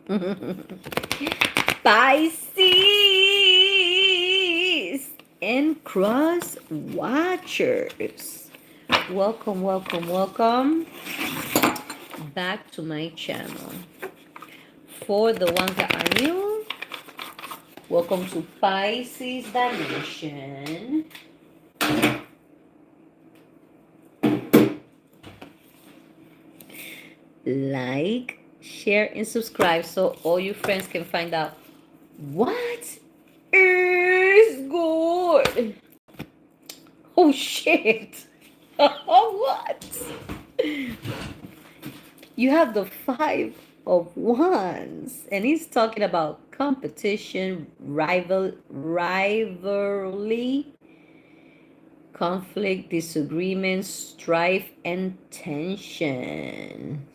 Pisces and cross watchers. Welcome, welcome, welcome back to my channel. For the ones that are new, welcome to Pisces Dimension. Like, share, and subscribe so all your friends can find out what is good. Oh shit. What? You have the Five of Wands, and he's talking about competition, rivalry, conflict, disagreement, strife, and tension.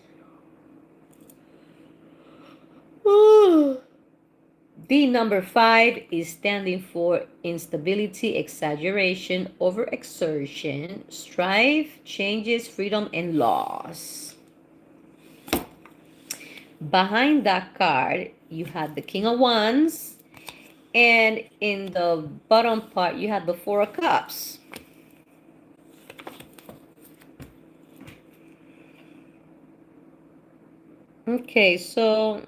The number 5 is standing for instability, exaggeration, overexertion, strife, changes, freedom, and loss. Behind that card, you had the King of Wands, and in the bottom part, you had the Four of Cups. Okay, so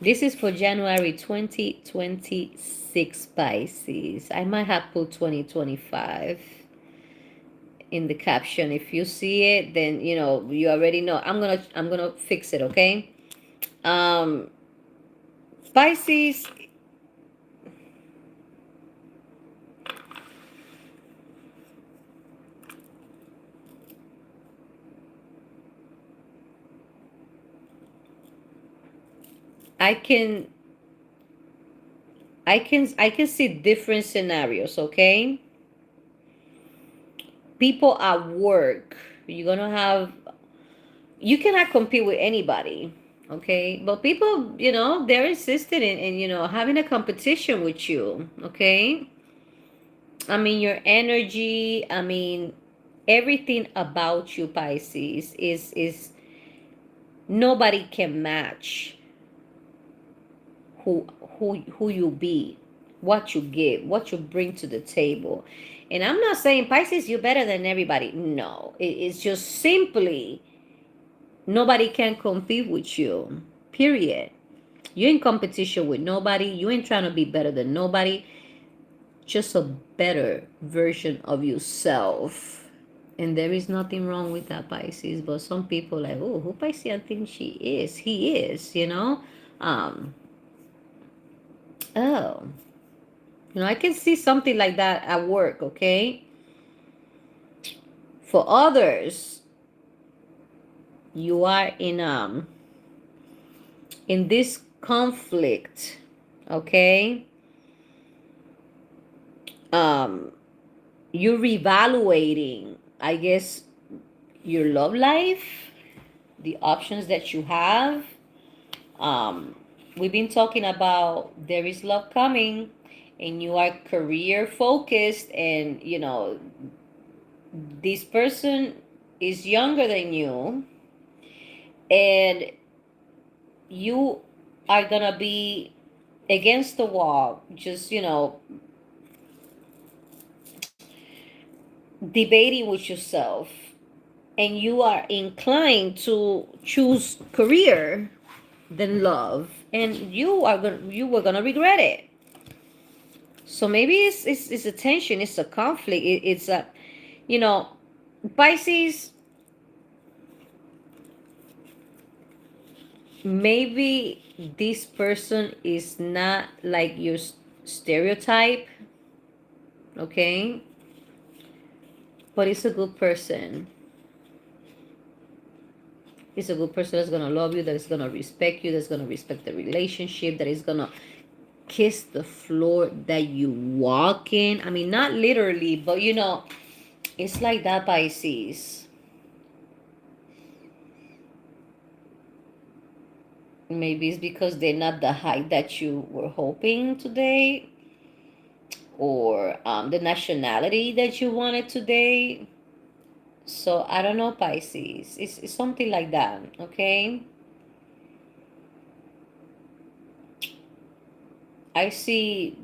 this is for January 2026 Pisces. I might have put 2025 in the caption. If you see it, then you know, you already know. I'm gonna fix it, okay? Pisces, I can I can see different scenarios, okay? People at work, you're gonna have, you cannot compete with anybody, okay? But people, you know, they're insisted in you know, having a competition with you, okay? I mean, your energy, I mean, everything about you, Pisces, is nobody can match who who you be, what you give, what you bring to the table. And I'm not saying Pisces you're better than everybody. No, it's just simply nobody can compete with you. Period. You're in competition with nobody. You ain't trying to be better than nobody. Just a better version of yourself. And there is nothing wrong with that, Pisces. But some people like, oh, who Pisces I think she is? He is, you know? Um, oh. You know, I can see something like that at work, okay? For others, you are in this conflict, okay? Um you're reevaluating, I guess, your love life, the options that you have. Um we've been talking about there is love coming, and you are career focused, and you know, this person is younger than you, and you are gonna be against the wall, just, you know, debating with yourself, and you are inclined to choose career than love, and you were gonna regret it. So maybe it's a tension, it's a conflict, it's a, you know, Pisces, maybe this person is not like your stereotype, okay? But it's a good person. It's a good person that's gonna love you, that is gonna respect you, that's gonna respect the relationship, that is gonna kiss the floor that you walk in. I mean, not literally, but you know, It's like that, Pisces. Maybe it's because they're not the height that you were hoping today, or the nationality that you wanted today. So I don't know, Pisces. It's something like that, okay? I see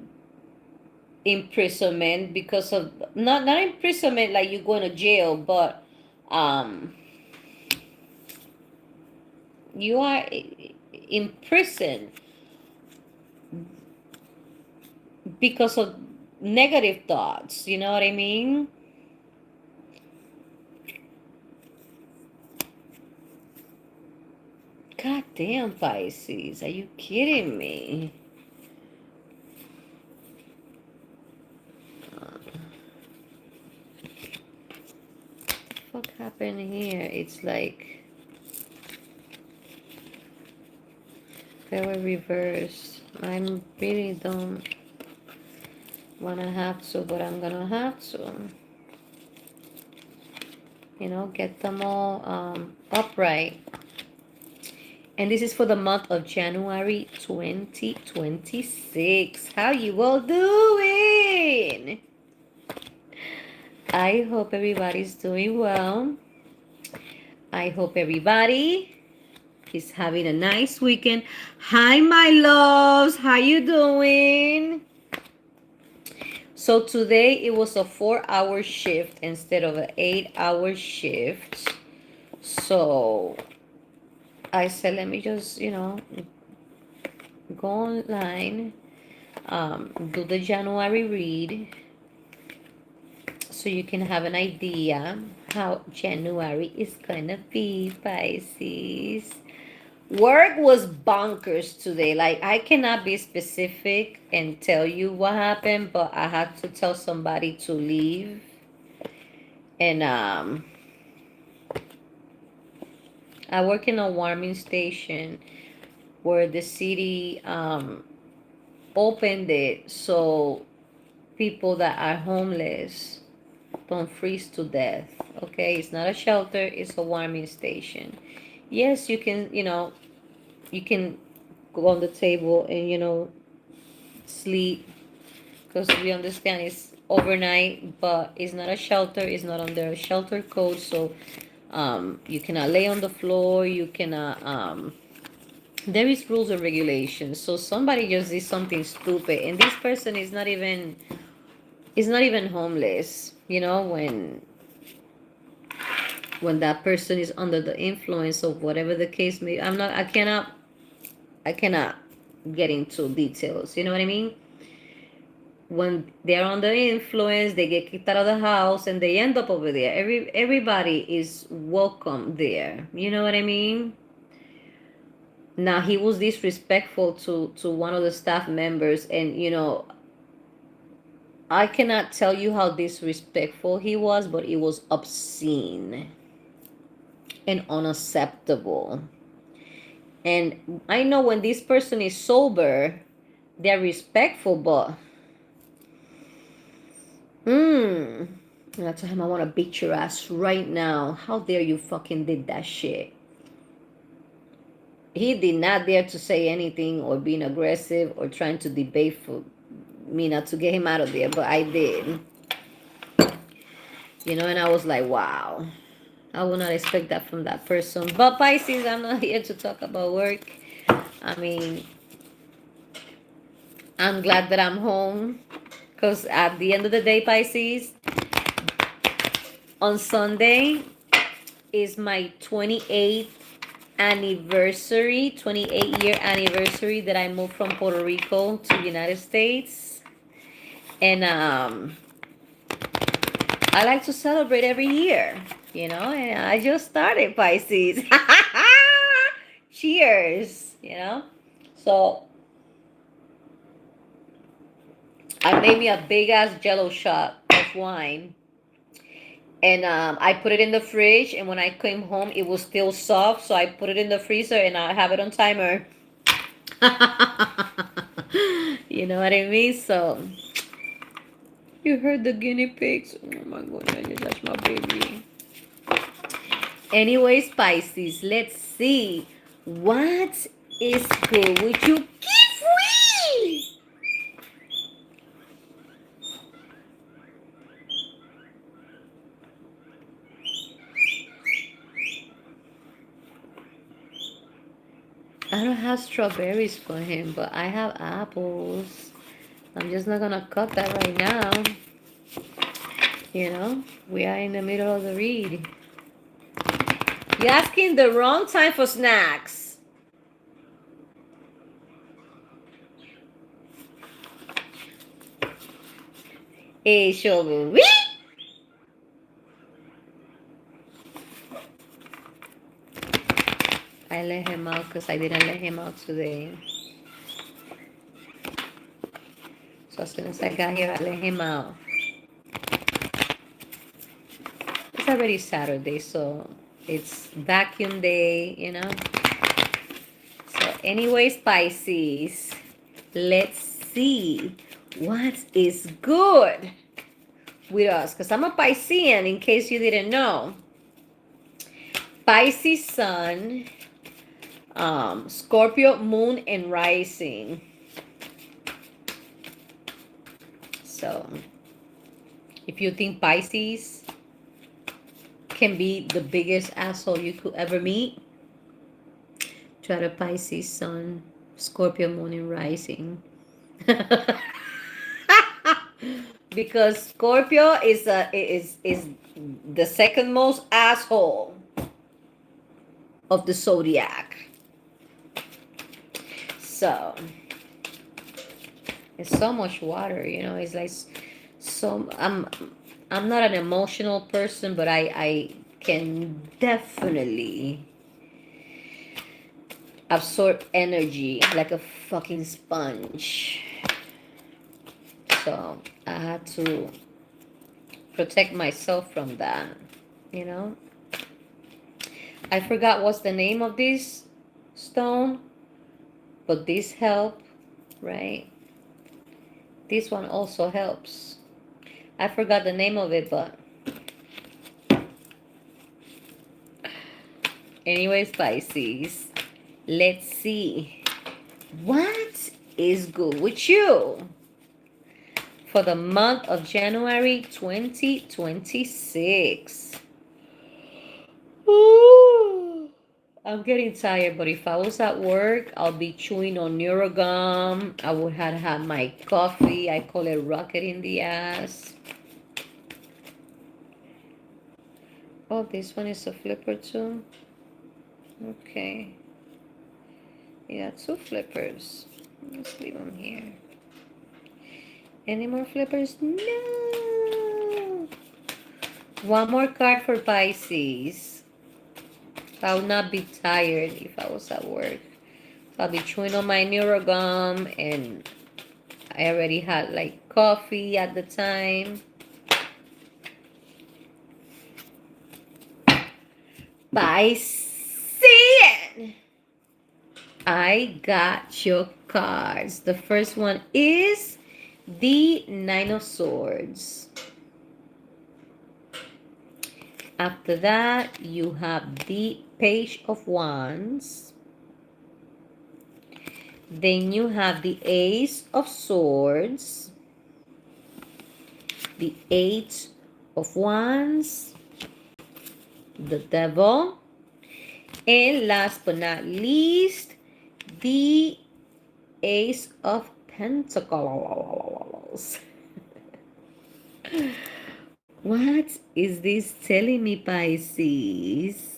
imprisonment because of not imprisonment like you going to jail, but um you are in prison because of negative thoughts. You know what I mean? God damn, Pisces. Are you kidding me? What happened here? It's like they were reversed. I really don't want to have to, but I'm gonna have to. You know, get them all upright. And this is for the month of January 2026. How you all doing? I hope everybody's doing well. I hope everybody is having a nice weekend. Hi, my loves. How you doing? So today it was a 4-hour shift instead of an 8-hour shift. So I said, let me just, go online, do the January read so you can have an idea how January is gonna be, Pisces. Work was bonkers today. Like, I cannot be specific and tell you what happened, but I had to tell somebody to leave. And I work in a warming station where the city opened it so people that are homeless don't freeze to death. Okay, it's not a shelter, it's a warming station. Yes, you can, you can go on the table and, sleep, because we understand it's overnight, but it's not a shelter, it's not under a shelter code. So you cannot lay on the floor, you cannot there is rules and regulations. So somebody just did something stupid, and this person is not even homeless. When that person is under the influence of whatever the case may, I cannot get into details. You know what I mean? When they're under influence, they get kicked out of the house and they end up over there. Everybody is welcome there. You know what I mean? Now, he was disrespectful to one of the staff members, and I cannot tell you how disrespectful he was, but it was obscene and unacceptable. And I know when this person is sober, they're respectful, but and I told him, I want to beat your ass right now. How dare you fucking did that shit? He did not dare to say anything or being aggressive or trying to debate for me not to get him out of there, but I did. And I was like, wow. I would not expect that from that person. But Pisces, I'm not here to talk about work. I mean, I'm glad that I'm home, because at the end of the day, Pisces, on Sunday is my 28th anniversary, 28-year anniversary that I moved from Puerto Rico to the United States. And I like to celebrate every year, and I just started, Pisces. Cheers, So I made me a big ass Jello shot of wine, and I put it in the fridge. And when I came home, it was still soft, so I put it in the freezer, and I have it on timer. You know what I mean? So You heard the guinea pigs. Oh my goodness, that's my baby. Anyways, Pisces, let's see. What is good with you? Kiwi! I don't have strawberries for him, but I have apples. I'm just not gonna cut that right now. You know, we are in the middle of the read. You're asking the wrong time for snacks. Hey, Shogun. I let him out because I didn't let him out today. So as soon as I got here, I let him out. It's already Saturday, so it's vacuum day, you know. So anyways, Pisces, let's see what is good with us. Because I'm a Piscean, in case you didn't know. Pisces sun, Scorpio moon and rising. So if you think Pisces can be the biggest asshole you could ever meet, try to Pisces sun, Scorpio moon and rising. Because Scorpio is the second most asshole of the zodiac. So it's so much water, you know. It's like so. I'm not an emotional person, but I can definitely absorb energy like a fucking sponge. So I had to protect myself from that, you know. I forgot what's the name of this stone, but this help, right? This one also helps. I forgot the name of it, but anyways, Pisces, let's see what is good with you for the month of January 2026. Ooh, I'm getting tired, but if I was at work, I'll be chewing on Neurogum. I would have had my coffee. I call it rocket in the ass. Oh, this one is a flipper too. Okay. Yeah, 2 flippers. Let's leave them here. Any more flippers? No. One more card for Pisces. I would not be tired if I was at work. I'll be chewing on my Neurogum, and I already had like coffee at the time. Pisces, I got your cards. The first one is the 9 of Swords. After that, you have the Page of Wands. Then you have the Ace of Swords, the 8 of Wands, the Devil, and last but not least, the Ace of Pentacles. What is this telling me, Pisces?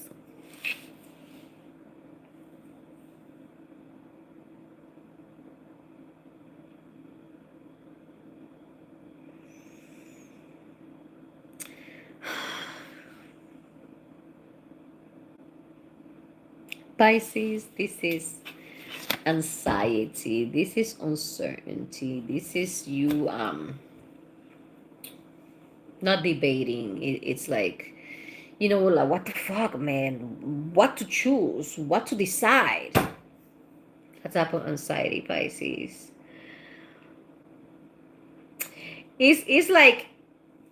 Pisces, this is anxiety, this is uncertainty, this is you not debating. It's like, you know, like, what the fuck, man, what to choose, what to decide. That type of anxiety, Pisces. It's like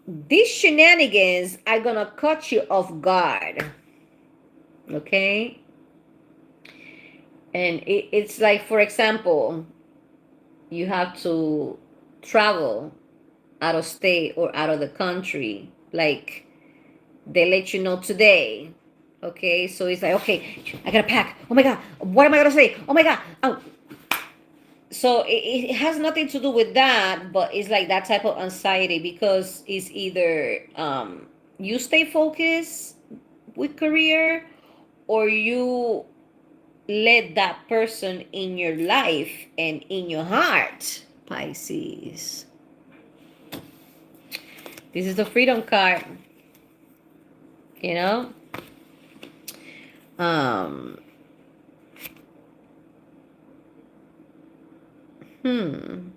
these shenanigans are gonna cut you off guard. Okay? And it's like, for example, you have to travel out of state or out of the country. Like, they let you know today. Okay? So it's like, okay, I gotta pack. Oh my God. What am I gonna say? Oh my God. Oh. So it has nothing to do with that, but it's like that type of anxiety because it's either you stay focused with career, or you let that person in your life and in your heart. Pisces, this is the freedom card, you know. um hmm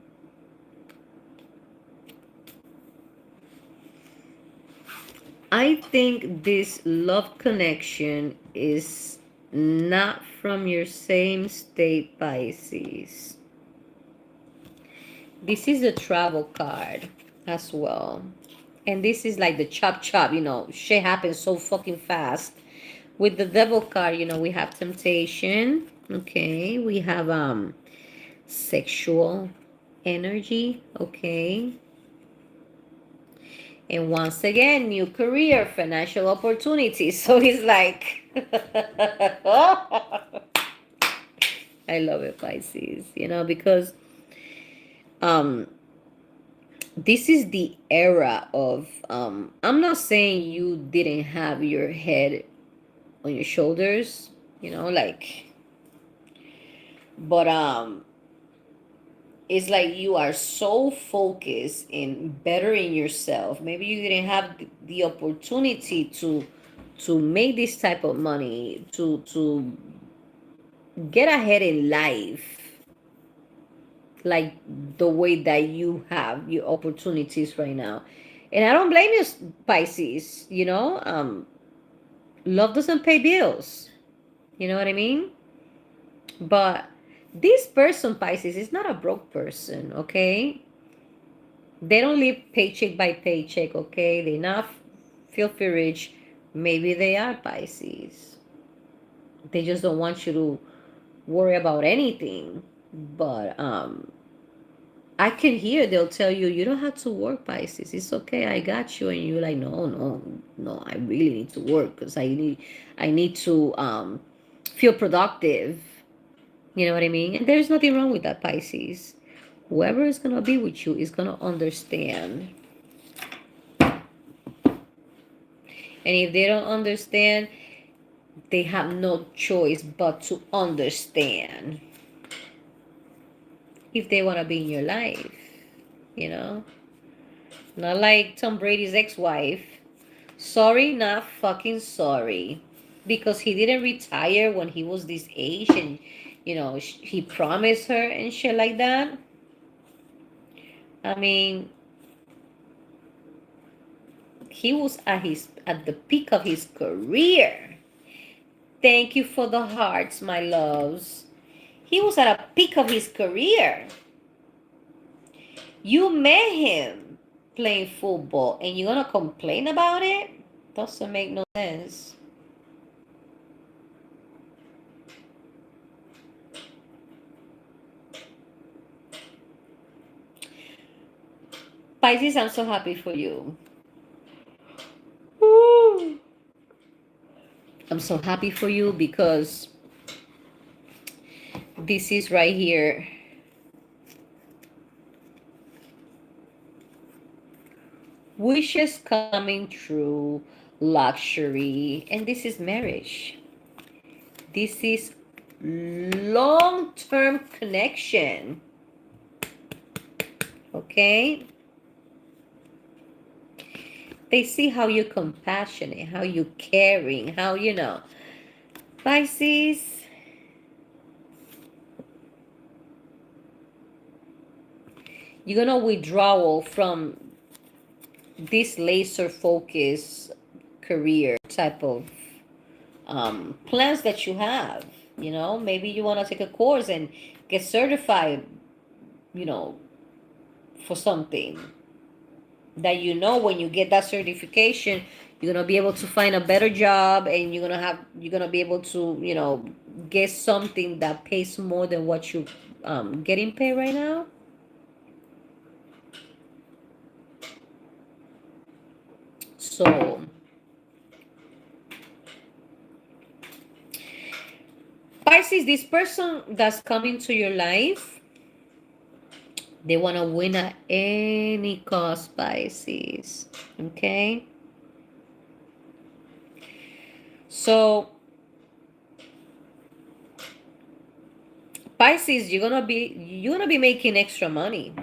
I think this love connection is not from your same state, Pisces. This is a travel card as well. And this is like the chop chop, shit happens so fucking fast. With the devil card, we have temptation. Okay. We have sexual energy. Okay. And once again, new career, financial opportunities. So it's like I love it, Pisces, because um this is the era of I'm not saying you didn't have your head on your shoulders, like, but it's like you are so focused in bettering yourself. Maybe you didn't have the opportunity to make this type of money, to get ahead in life, like the way that you have your opportunities right now. And I don't blame you, Pisces. Love doesn't pay bills. You know what I mean? But this person, Pisces, is not a broke person, okay? They don't live paycheck by paycheck, okay? They're not filthy rich. Maybe they are Pisces. They just don't want you to worry about anything. But I can hear they'll tell you, you don't have to work, Pisces. It's okay, I got you. And you're like, no, no, no, I really need to work because I need to feel productive. You know what I mean? And there's nothing wrong with that, Pisces. Whoever is gonna be with you is gonna understand. And if they don't understand, they have no choice but to understand if they want to be in your life, you know? Not like Tom Brady's ex-wife. Sorry, not fucking sorry. Because he didn't retire when he was this age and, he promised her and shit like that. I mean, he was at the peak of his career. Thank you for the hearts, my loves. He was at a peak of his career. You met him playing football and you're gonna complain about it? Doesn't make no sense. Pisces, I'm so happy for you. Woo. I'm so happy for you because this is right here. Wishes coming true, luxury, and this is marriage. This is long-term connection. Okay? They see how you're compassionate, how you're caring, how, Pisces, you're gonna withdraw from this laser focus career type of plans that you have. Maybe you want to take a course and get certified, for something. that you know when you get that certification, you're gonna be able to find a better job, and you're gonna be able to, you know, get something that pays more than what you getting paid right now. So Pisces, this person that's coming to your life, they want to win at any cost, Pisces. Okay? So Pisces, you're gonna be making extra money.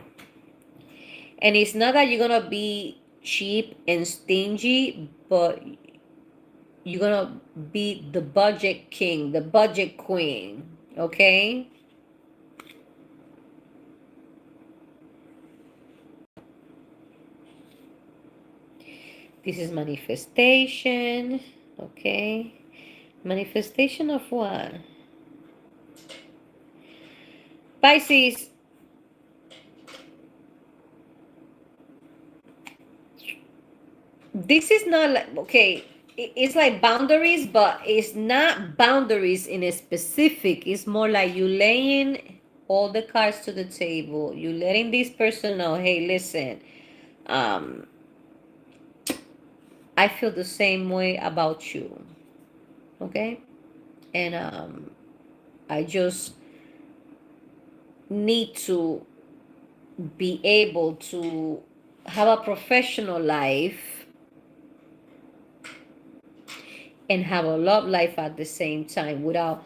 And it's not that you're gonna be cheap and stingy, but you're gonna be the budget king, the budget queen. Okay? This is manifestation. Okay? Manifestation of what? Pisces, this is not like, okay, it's like boundaries, but it's not boundaries in a specific. It's more like you laying all the cards to the table. You letting this person know, hey, listen, um, I feel the same way about you. Okay? And I just need to be able to have a professional life and have a love life at the same time without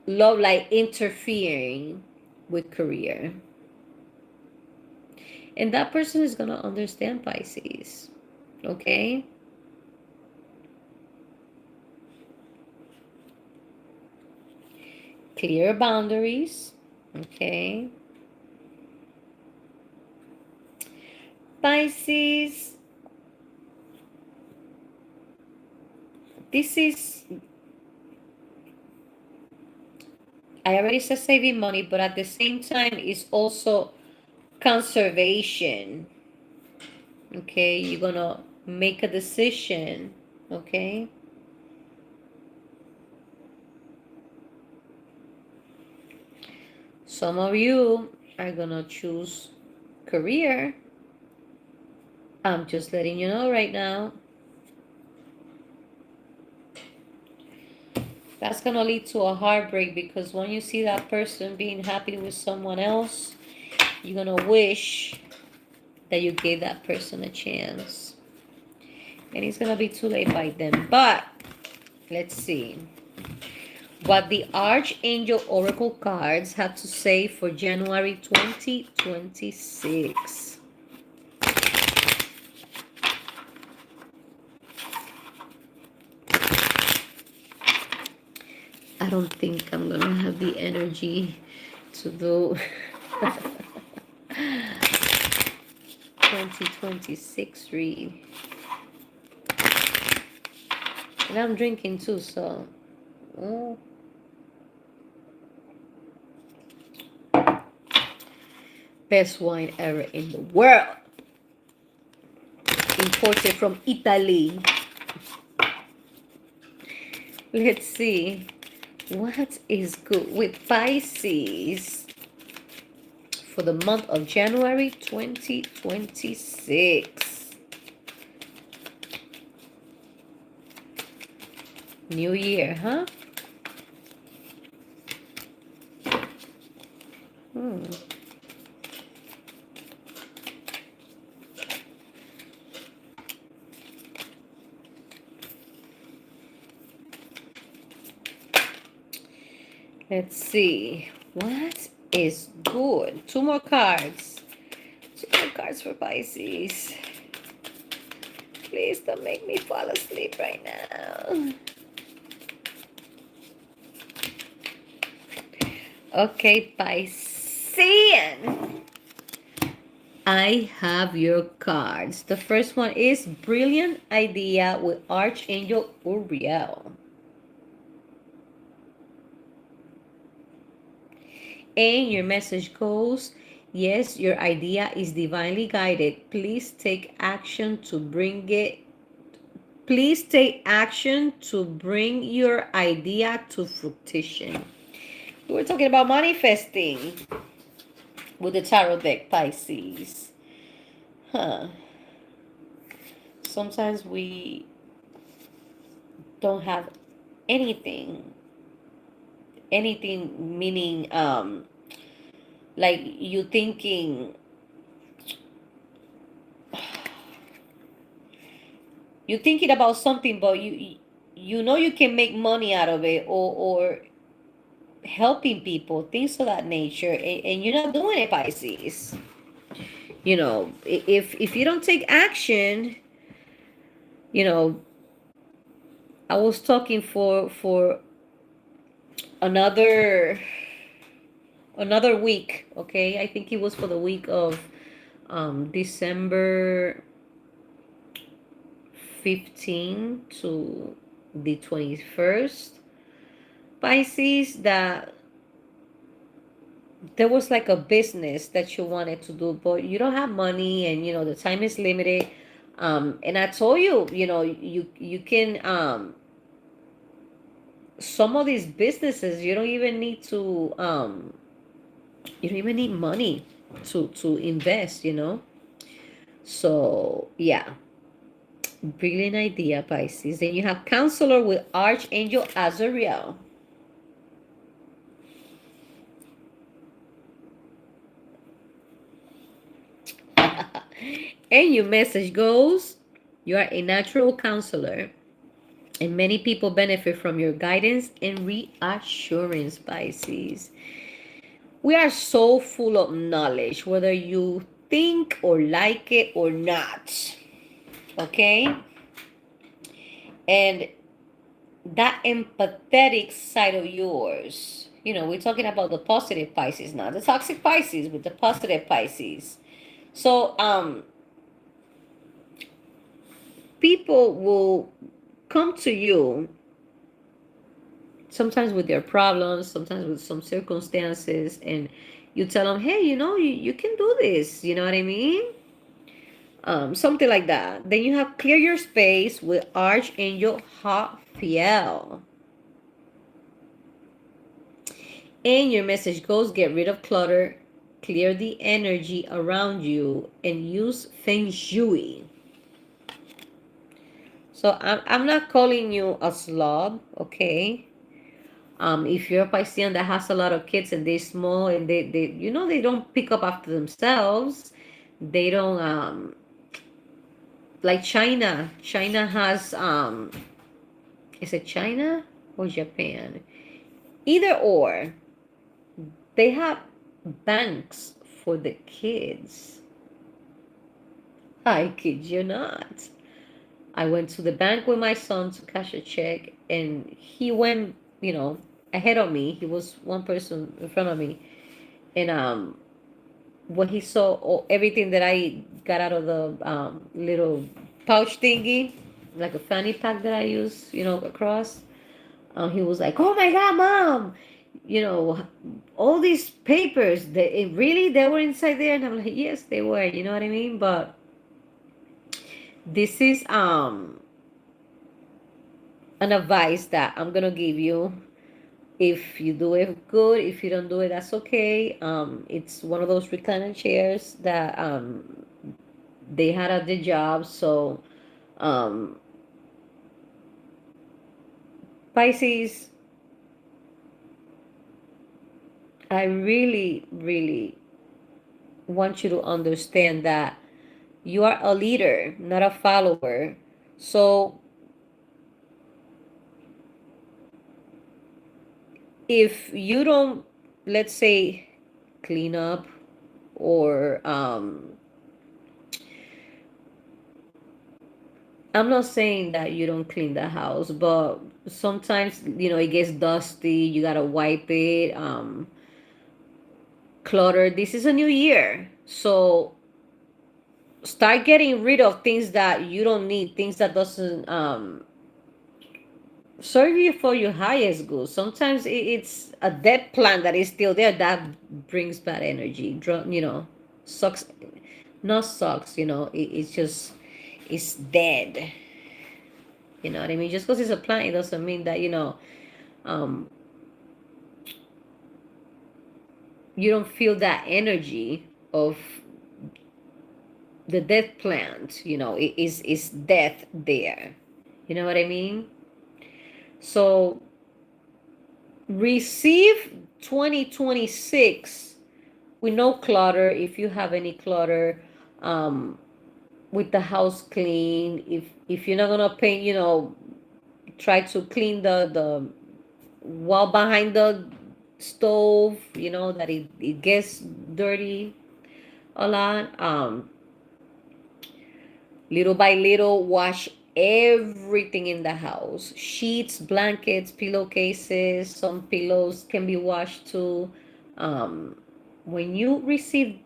love life interfering with career. And that person is going to understand, Pisces. Okay? Clear boundaries. Okay? Pisces, this is, I already said saving money, but at the same time, it's also conservation. Okay? You're going to make a decision. Okay? Some of you are going to choose career. I'm just letting you know right now. That's going to lead to a heartbreak, because when you see that person being happy with someone else, you're going to wish that you gave that person a chance. And it's going to be too late by then. But let's see what the Archangel Oracle cards have to say for January 2026. I don't think I'm going to have the energy to do 2026 read. And I'm drinking too, so. Oh. Best wine ever in the world. Imported from Italy. Let's see. What is good with Pisces for the month of January 2026? New year, huh? Let's see. What is good? Two more cards. Two more cards for Pisces. Please don't make me fall asleep right now. Okay, Piscean. I have your cards. The first one is Brilliant Idea with Archangel Uriel. And your message goes, Yes, your idea is divinely guided. Please take action to bring it. Please take action to bring your idea to fruition. We were talking about manifesting with the tarot deck, Pisces. Huh. Sometimes we don't have anything. Anything meaning like you thinking you're thinking about something, but you know you can make money out of it, or helping people, things of that nature, and you're not doing it, Pisces. You know, if you don't take action, you know, I was talking for another week. Okay, I think it was for the week of December 15 to the 21st, Pisces, that there was like a business that you wanted to do, but you don't have money, and you know the time is limited. And I told you, you know, you can some of these businesses you don't even need to you don't even need money to invest, you know. So yeah, brilliant idea, Pisces. Then you have Counselor with Archangel Azariel. And your message goes, you are a natural counselor, and many people benefit from your guidance and reassurance, Pisces. We are so full of knowledge, whether you think or like it or not. Okay? And that empathetic side of yours, you know, we're talking about the positive Pisces now, the toxic Pisces with the positive Pisces. So, people will come to you sometimes with their problems, sometimes with some circumstances, and you tell them, hey, you know, you can do this, you know what I mean? Something like that. Then you have Clear Your Space with Archangel Hafiel. And your message goes, get rid of clutter, clear the energy around you, and use Feng Shui. So I'm not calling you a slob, okay? If you're a Piscean that has a lot of kids and they're small and they you know they don't pick up after themselves, they don't like China. China has is it China or Japan? Either or, they have banks for the kids. I kid you not. I went to the bank with my son to cash a check, and he went, you know, ahead of me. He was one person in front of me, and when he saw everything that I got out of the little pouch thingy, like a fanny pack that I use, you know, across, he was like, "Oh my God, Mom! You know, all these papers. They were inside there." And I'm like, "Yes, they were." You know what I mean? But this is an advice that I'm gonna give you. If you do it, good. If you don't do it, that's okay. It's one of those recliner chairs that they had at the job. So um Pisces, I really, really want you to understand that you are a leader, not a follower. So if you don't, let's say, clean up, or I'm not saying that you don't clean the house, but sometimes, you know, it gets dusty, you gotta wipe it, clutter. This is a new year. So start getting rid of things that you don't need, things that doesn't serve you for your highest good. Sometimes it's a dead plant that is still there that brings bad energy. You know, sucks, not sucks. You know, it's just it's dead. You know what I mean? Just because it's a plant, it doesn't mean that um, you don't feel that energy of the dead plant. You know, it is death there. You know what I mean? So receive 2026 with no clutter. If you have any clutter, um with the house clean, if you're not gonna paint, try to clean the wall behind the stove, that it gets dirty a lot. Little by little, wash everything in the house: sheets, blankets, pillowcases. Some pillows can be washed too. When you receive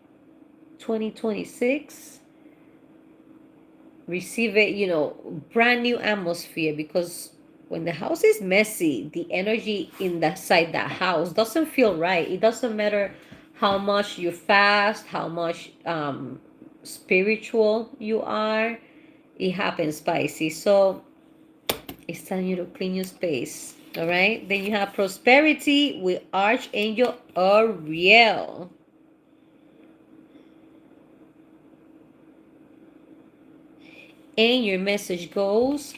2026, receive it, brand new atmosphere, because when the house is messy, the energy inside that house doesn't feel right. It doesn't matter how much you fast, how much spiritual you are. It happens, Pisces. So it's time you to clean your space. All right. Then you have prosperity with Archangel Ariel. And your message goes: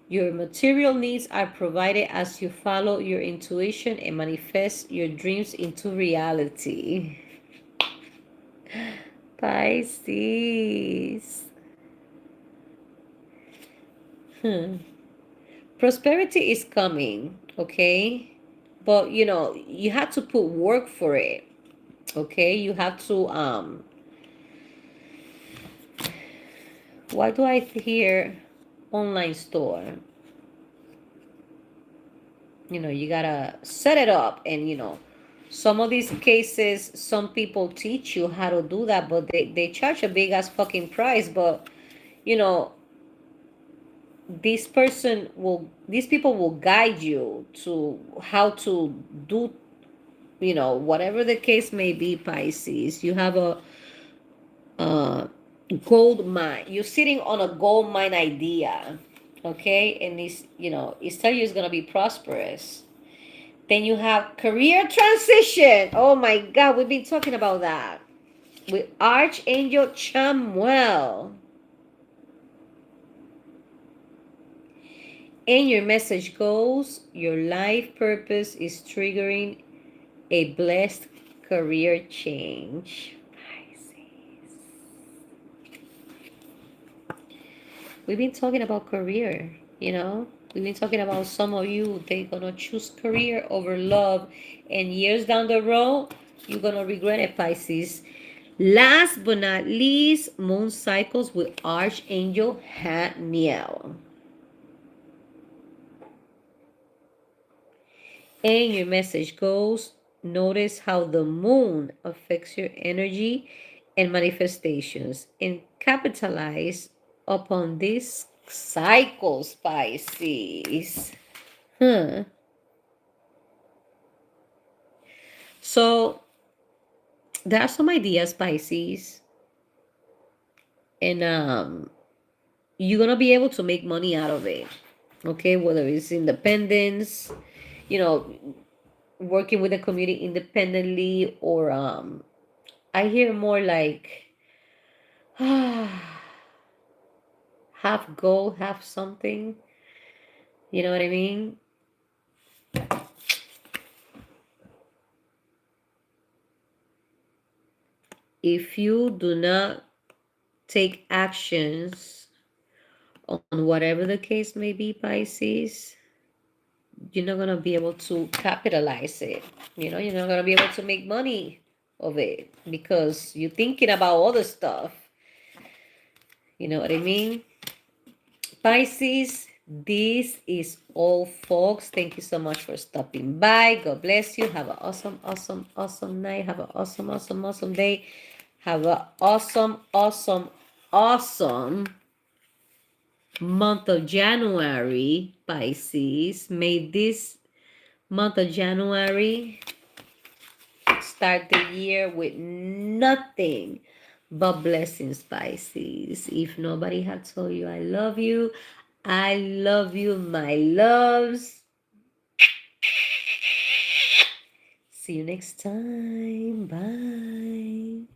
your material needs are provided as you follow your intuition and manifest your dreams into reality. Pisces. Prosperity is coming, okay? But you have to put work for it. Okay? You have to why do I hear online store? You gotta set it up, and some of these cases, some people teach you how to do that, but they charge a big ass fucking price. But you know these people will guide you to how to do, whatever the case may be. Pisces, you have a gold mine. You're sitting on a gold mine idea, okay? And it's telling you it's gonna be prosperous. Then you have career transition. Oh my God, we've been talking about that with Archangel Chamuel. And your message goes: your life purpose is triggering a blessed career change. We've been talking about career, We've been talking about some of you, they're gonna choose career over love. And years down the road, you're gonna regret it, Pisces. Last but not least, moon cycles with Archangel Haniel. And your message goes: notice how the moon affects your energy and manifestations, and capitalize upon these cycles, Pisces. So there are some ideas, Pisces, and you're gonna be able to make money out of it. Okay, whether it's independence, you know, working with the community independently, or I hear more like half goal, half something. You know what I mean? If you do not take actions on whatever the case may be, Pisces, you're not gonna be able to capitalize it. You're not gonna be able to make money of it because you're thinking about other stuff. You know what I mean? Pisces, this is all, folks. Thank you so much for stopping by. God bless you. Have an awesome, awesome, awesome night. Have an awesome, awesome, awesome day. Have an awesome, awesome, awesome month of January, Pisces. May this month of January start the year with nothing but blessings, Pisces. If nobody had told you I love you, I love you, my loves. See you next time. Bye.